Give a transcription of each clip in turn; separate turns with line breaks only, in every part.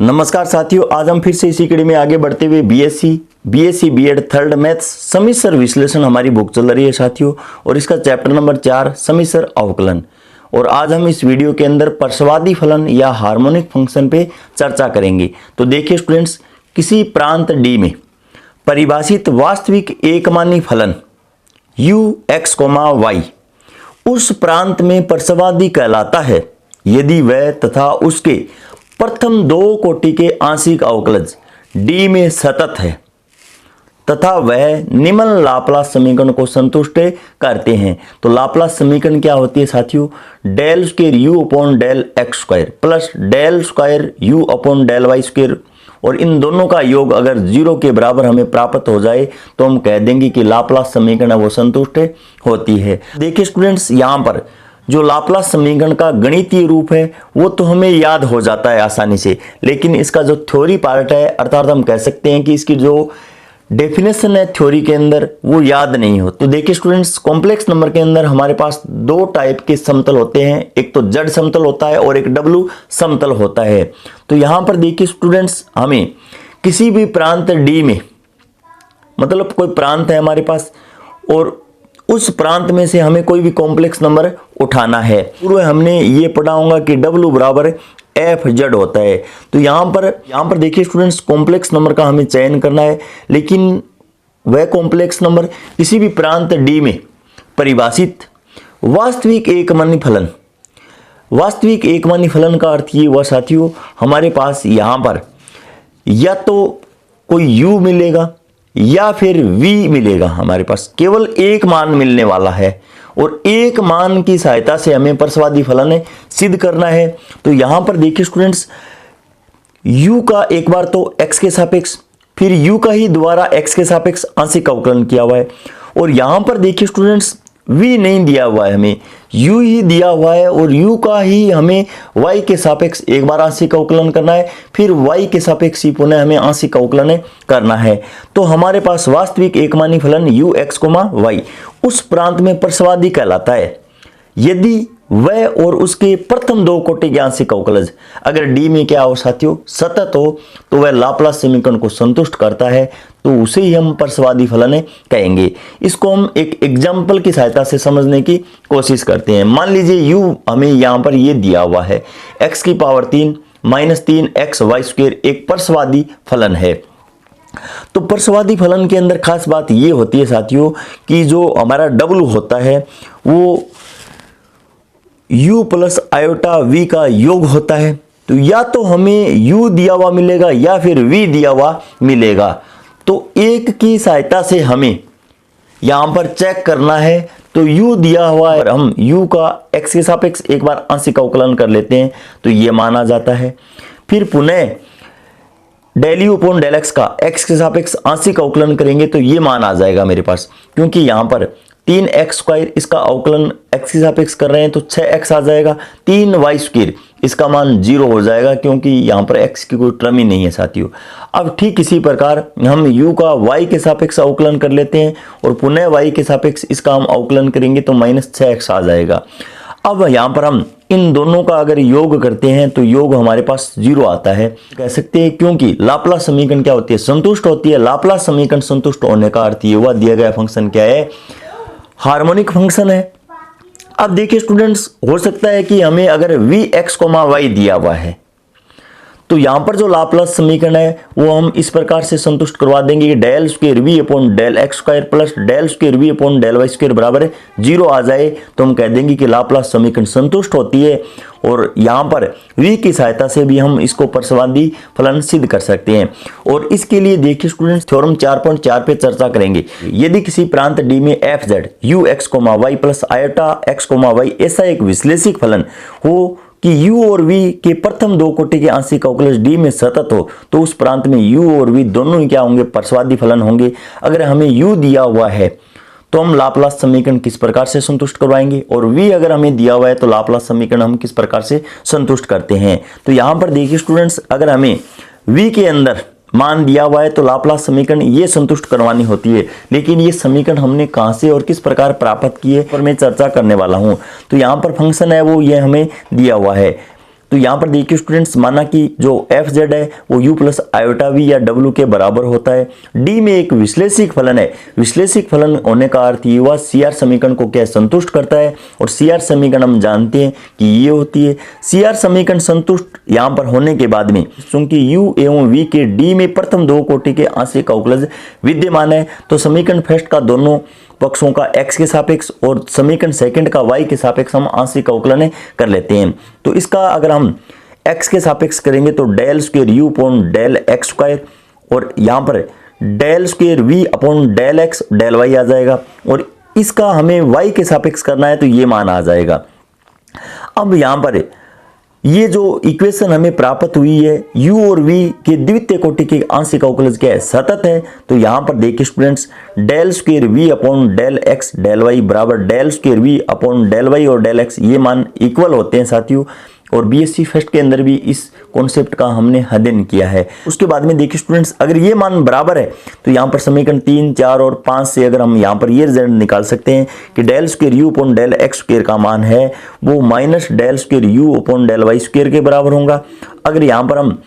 नमस्कार साथियों, आज हम फिर से इसी कड़ी में आगे बढ़ते हुए बीएससी बीएड थर्ड मैथ्स समीसर विश्लेषण हमारी बुक चल रही है साथियों, और इसका चैप्टर नंबर 4 समीसर अवकलन। और आज हम इस वीडियो के अंदर प्रसवादी फलन या हार्मोनिक फंक्शन पे चर्चा करेंगे। तो देखिए स्टूडेंट्स, किसी प्रांत डी में परिभाषित वास्तविक एकमानी फलन u(x, y) उस प्रांत में प्रसवादी कहलाता है यदि वह तथा उसके प्रथम दो कोटि के आंशिक अवकलज d में सतत है तथा वह निम्न लाप्लास समीकरण को संतुष्ट करते हैं। तो लाप्लास समीकरण क्या होती है साथियों? Del square u upon del x square plus del square u upon del y square, और इन दोनों का योग अगर 0 के बराबर हमें प्राप्त हो जाए तो हम कह देंगे कि लाप्लास समीकरण वो संतुष्ट होती है। देखिए स्टूडेंट्स, यहाँ पर जो लाप्लास समीकरण का गणितीय रूप है वो तो हमें याद हो जाता है आसानी से, लेकिन इसका जो थ्योरी पार्ट है, अर्थात हम कह सकते हैं कि इसकी जो डेफिनेशन है थ्योरी के अंदर वो याद नहीं हो। तो देखिए स्टूडेंट्स, कॉम्प्लेक्स नंबर के अंदर हमारे पास दो टाइप के समतल होते हैं, एक तो जड़ समतल होता है और एक डब्लू समतल होता है। तो यहां पर देखिए स्टूडेंट्स, हमें किसी भी प्रांत डी में, मतलब कोई प्रांत है हमारे पास और उस प्रांत में से हमें कोई भी कॉम्प्लेक्स नंबर उठाना है। पूर्व हमने ये पढ़ा होगा कि W बराबर एफ जेड होता है। तो यहाँ पर देखिए स्टूडेंट्स, कॉम्प्लेक्स नंबर का हमें चयन करना है, लेकिन वह कॉम्प्लेक्स नंबर किसी भी प्रांत डी में परिभाषित वास्तविक एकमानी फलन। वास्तविक एकमानी फलन का अर्थ ये हुआ साथियों, हमारे पास यहाँ पर या तो कोई u मिलेगा या फिर v मिलेगा। हमारे पास केवल एक मान मिलने वाला है और एक मान की सहायता से हमें प्रसवादी फलन सिद्ध करना है। तो यहां पर देखिए स्टूडेंट्स, u का एक बार तो x के सापेक्ष, फिर u का ही दोबारा x के सापेक्ष आंशिक अवकलन किया हुआ है, और यहां पर देखिए स्टूडेंट्स v नहीं दिया हुआ है, हमें u ही दिया हुआ है, और u का ही हमें y के सापेक्ष एक बार आंशिक अवकलन करना है, फिर y के सापेक्ष ही पुनः हमें आंशिक अवकलन करना है। तो हमारे पास वास्तविक एकमानी फलन u(x, y) उस प्रांत में प्रसवादी कहलाता है यदि वह और उसके प्रथम दो कोटि के आंशिक अवकलज अगर d में क्या हो साथियों? सतत हो, तो वह लाप्लास समीकरण को संतुष्ट करता है, तो उसे ही हम प्रसवादी फलन कहेंगे। इसको हम एक एग्जाम्पल की सहायता से समझने की कोशिश करते हैं। मान लीजिए u हमें यहाँ पर ये दिया हुआ है x की power 3 minus 3x Y square एक प्रसवादी फलन है। तो प्रसवादी फलन के अंदर खास बात ये होती है साथियों कि जो हमारा w होता है वो u प्लस आयोटा v का योग होता है। तो या तो हमें u दिया हुआ मिलेगा या फिर v दिया हुआ मिलेगा। तो एक की सहायता से हमें यहां पर चेक करना है। तो u दिया हुआ है, हम u का x के सापेक्ष एक बार आंशिक अवकलन कर लेते हैं तो ये मान आ जाता है। फिर पुनः del u upon del x का x के सापेक्ष आंशिक अवकलन करेंगे तो ये मान आ जाएगा मेरे पास, क्योंकि यहाँ पर 3x स्क्वायर इसका अवकलन x के सापेक्ष कर रहे हैं तो 6x आ जाएगा। 3y स्क्वायर इसका मान 0 हो जाएगा, क्योंकि यहाँ पर x की कोई टर्म ही नहीं है साथियों। अब ठीक इसी प्रकार हम u का y के सापेक्ष अवकलन कर लेते हैं और पुनः y के सापेक्ष इसका हम अवकलन करेंगे तो -6x आ जाएगा। अब यहाँ पर हम इन दोनों का अगर योग करते हैं तो योग हमारे पास 0 आता है, कह सकते हैं, क्योंकि लाप्लास समीकरण क्या होती है? संतुष्ट होती है। लाप्लास समीकरण संतुष्ट होने का अर्थ ये हुआ दिया गया फंक्शन क्या है? हार्मोनिक फंक्शन है। अब देखिए स्टूडेंट्स, हो सकता है कि हमें अगर v(x, y) दिया हुआ है तो यहां पर जो लाप्लास समीकरण है वो हम इस प्रकार से संतुष्ट करवा देंगे कि del square v upon del x square plus del square v upon del y square बराबर 0 आ जाए, तो हम कह देंगे कि लाप्लास समीकरण संतुष्ट होती है। और यहाँ पर v की सहायता से भी हम इसको प्रसवादी फलन सिद्ध कर सकते हैं। और इसके लिए देखिए स्टूडेंट्स, थ्योरम 4.4 पे चर्चा करेंगे। यदि किसी प्रांत d में F Z u(x, y) plus iota x, y ऐसा एक विश्लेषिक फलन हो कि u और v के प्रथम दो कोटि के आंशिक अवकलज d में सतत हो, तो उस प्रांत में u और v दोनों ही क्या होंगे? प्रसवादी फलन होंगे। अगर हमें u दिया हुआ है तो हम लाप्लास समीकरण किस प्रकार से संतुष्ट करवाएंगे, और v अगर हमें दिया हुआ है तो लाप्लास समीकरण हम किस प्रकार से संतुष्ट करते हैं। तो यहाँ पर देखिए स्टूडेंट्स, अगर हमें v के अंदर मान दिया हुआ है तो लाप्लास समीकरण ये संतुष्ट करवानी होती है, लेकिन ये समीकरण हमने कहां से और किस प्रकार प्राप्त किए पर मैं चर्चा करने वाला हूं। तो यहाँ पर फंक्शन है वो ये हमें दिया हुआ है। तो यहाँ पर देखिए स्टूडेंट्स, माना कि जो एफ जेड है वो यू प्लस आयोटा वी या डब्ल्यू के बराबर होता है। डी में एक विश्लेषिक फलन है। विश्लेषिक फलन होने का अर्थ ये हुआ सी आर समीकरण को क्या संतुष्ट करता है, और सी आर समीकरण हम जानते हैं कि ये होती है। सी आर समीकरण संतुष्ट यहाँ पर होने के बाद में चूंकि यू एवं वी के डी में प्रथम दो कोटि के आंशिक अवकलज विद्यमान है, तो समीकरण फर्स्ट का दोनों पक्षों का x के सापेक्ष और समीकरण सेकंड का y के सापेक्ष हम आंशिक अवकलन कर लेते हैं। तो इसका अगर हम x के सापेक्ष करेंगे तो del square u upon del x square, और यहाँ पर del square v upon del x del y आ जाएगा, और इसका हमें y के सापेक्ष करना है तो ये मान आ जाएगा। अब यहाँ पर ये जो इक्वेशन हमें प्राप्त हुई है u और v के द्वितीय कोटि के आंशिक अवकलज क्या है, सतत है। तो यहाँ पर देखिए students, del square v upon del x del y बराबर del square v upon del y और डेल x, ये मान इक्वल होते हैं साथियों। और बीएससी फर्स्ट के अंदर भी इस कॉन्सेप्ट का हमने अध्ययन किया है। उसके बाद में देखिए स्टूडेंट्स, अगर ये मान बराबर है तो यहाँ पर समीकरण 3, 4 और 5 से अगर हम यहाँ पर ये रिजल्ट निकाल सकते हैं कि del square u upon del x square का मान है वो minus del square u upon del y square के बराबर होगा। अगर यहाँ पर हम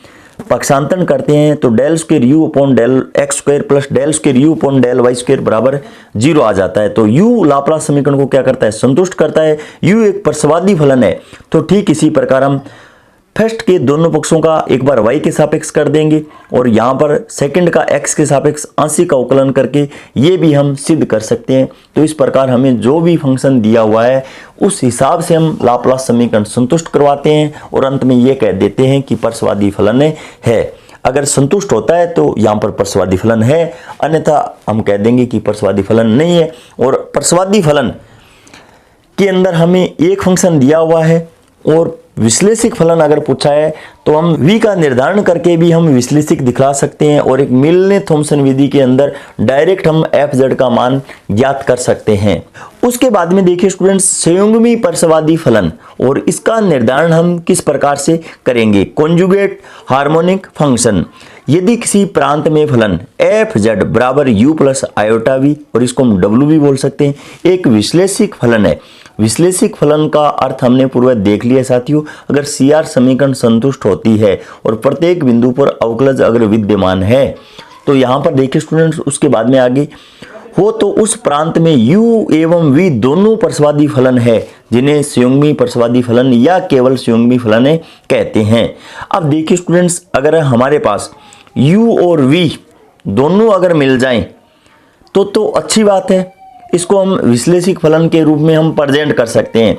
पक्षांतरण करते हैं तो del square u upon del x square plus del square u upon del y square बराबर 0 आ जाता है। तो यू लाप्लास समीकरण को क्या करता है, संतुष्ट करता है। यू एक प्रसवादी फलन है। तो ठीक इसी प्रकार हम फर्स्ट के दोनों पक्षों का एक बार y के सापेक्ष कर देंगे और यहाँ पर सेकंड का x के सापेक्ष आंशिक अवकलन करके ये भी हम सिद्ध कर सकते हैं। तो इस प्रकार हमें जो भी फंक्शन दिया हुआ है उस हिसाब से हम लाप्लास समीकरण संतुष्ट करवाते हैं और अंत में ये कह देते हैं कि प्रसवादी फलन है। अगर संतुष्ट होता है तो यहाँ पर प्रसवादी फलन है, अन्यथा हम कह देंगे कि प्रसवादी फलन नहीं है। और प्रसवादी फलन के अंदर हमें एक फंक्शन दिया हुआ है और विश्लेषिक फलन अगर पूछा है तो हम v का निर्धारण करके भी हम विश्लेषिक दिखला सकते हैं, और एक मिलने थॉमसन विधि के अंदर डायरेक्ट हम एफ जेड का मान ज्ञात कर सकते हैं। उसके बाद में देखिए स्टूडेंट्स, संयुग्मी प्रसवादी फलन, और इसका निर्धारण हम किस प्रकार से करेंगे, कॉन्जुगेट हार्मोनिक फंक्शन। यदि किसी प्रांत में फलन एफ जेड बराबर यू प्लस आयोटा वी, और इसको हम डब्ल्यू भी बोल सकते हैं, एक विश्लेषिक फलन है। विश्लेषिक फलन का अर्थ हमने पूर्व देख लिया साथियों। अगर सी आर समीकरण संतुष्ट होती है और प्रत्येक बिंदु पर अवकलज अगर विद्यमान है तो यहाँ पर देखिए स्टूडेंट्स, उसके बाद में आगे हो तो उस प्रांत में u एवं v दोनों प्रसवादी फलन है, जिन्हें संयुग्मी प्रसवादी फलन या केवल संयुग्मी फलन कहते हैं। अब देखिए स्टूडेंट्स, अगर हमारे पास u और v दोनों अगर मिल जाएं तो अच्छी बात है, इसको हम विश्लेषिक फलन के रूप में हम प्रेजेंट कर सकते हैं।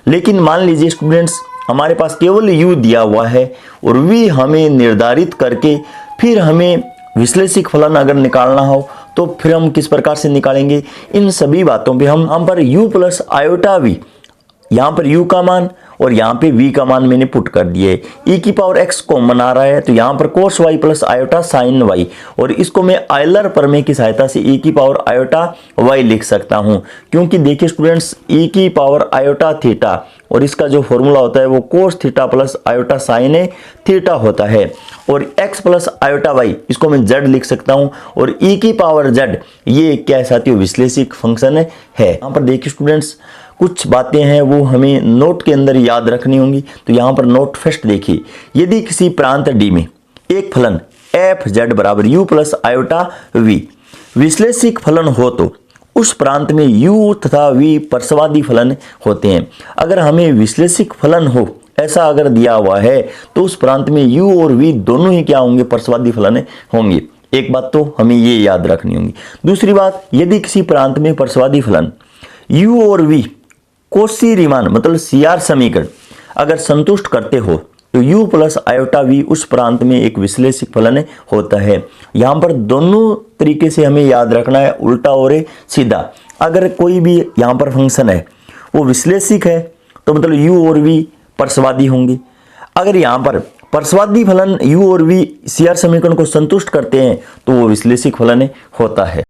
लेकिन मान लीजिए स्टूडेंट्स, हमारे पास केवल u दिया हुआ है और v हमें निर्धारित करके फिर हमें विश्लेषिक फलन अगर निकालना हो तो फिर हम किस प्रकार से निकालेंगे, इन सभी बातों पे हम पर u प्लस आयोटा वी, यहाँ पर u का मान और यहाँ पे v का मान मैंने पुट कर दिए। e की पावर x कॉमन आ रहा है तो यहाँ पर कोस y plus iota sine y, और इसको मैं आयलर प्रमेय की सहायता से e की पावर आयोटा y लिख सकता हूँ। क्योंकि देखिए स्टूडेंट्स, e की पावर आयोटा थीटा और इसका जो फॉर्मूला होता है वो cos theta plus iota sine theta होता है, और x प्लस आयोटा y इसको मैं z लिख सकता हूँ, और e की पावर z ये क्या है साथियों, विश्लेषिक फंक्शन है। यहाँ पर देखिए स्टूडेंट्स, कुछ बातें हैं वो हमें नोट के अंदर याद रखनी होंगी। तो यहाँ पर नोट फर्स्ट देखिए, यदि किसी प्रांत डी में एक फलन एफ जेड बराबर यू प्लस आयोटा वी विश्लेषिक फलन हो तो उस प्रांत में u तथा v प्रसवादी फलन होते हैं। अगर हमें विश्लेषिक फलन हो ऐसा अगर दिया हुआ है तो उस प्रांत में u और v दोनों ही क्या होंगे, प्रसवादी फलन होंगे। एक बात तो हमें ये याद रखनी होगी। दूसरी बात, यदि किसी प्रांत में प्रसवादी फलन u और v कोशी रीमान मतलब CR समीकरण अगर संतुष्ट करते हो तो u प्लस आयोटा v उस प्रांत में एक विश्लेषिक फलन होता है। यहाँ पर दोनों तरीके से हमें याद रखना है, उल्टा और सीधा। अगर कोई भी यहाँ पर फंक्शन है वो विश्लेषिक है तो मतलब u और v प्रसवादी होंगे। अगर यहाँ पर प्रसवादी फलन u और v CR समीकरण को संतुष्ट करते हैं तो वो विश्लेषिक फलन होता है।